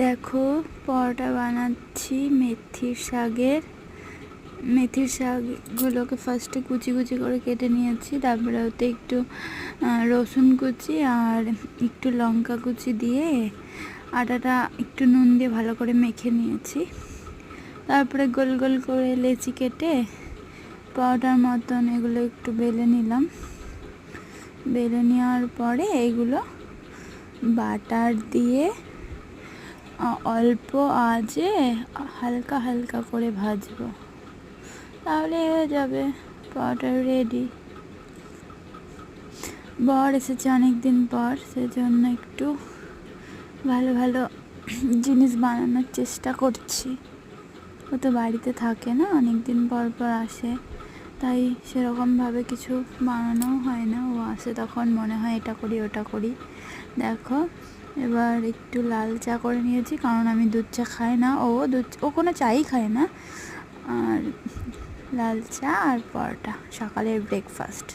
দেখো পরোটা বানাচ্ছি মেথির শাকগুলোকে ফার্স্টে কুচি কুচি করে কেটে নিয়েছি, তারপরে ওতে একটু রসুন কুচি আর একটু লঙ্কা কুচি দিয়ে আটাটা একটু নুন দিয়ে ভালো করে মেখে নিয়েছি। তারপরে গোল গোল করে লেচি কেটে পরোটার মতন এগুলো একটু বেলে নিলাম। বেলে নেওয়ার পরে এগুলো বাটার দিয়ে অল্প আঁচে হালকা হালকা করে ভাজবো, তাহলে হয়ে যাবে পরোটা রেডি। বর এসেছে অনেক দিন পর, সেজন্য একটু ভালো ভালো জিনিস বানানোর চেষ্টা করছি। ও তো বাড়িতে থাকে না, অনেক দিন পর পর আসে, তাই সেরকমভাবে কিছু বানানোও হয় না। ও আসে তখন মনে হয় এটা করি ওটা করি। দেখো এবার একটু লাল চা করে নিয়েছি, কারণ আমি দুধ চা খাই না, ও কোনো চাই খায় না। আর লাল চা আর পরোটা সকালের ব্রেকফাস্ট।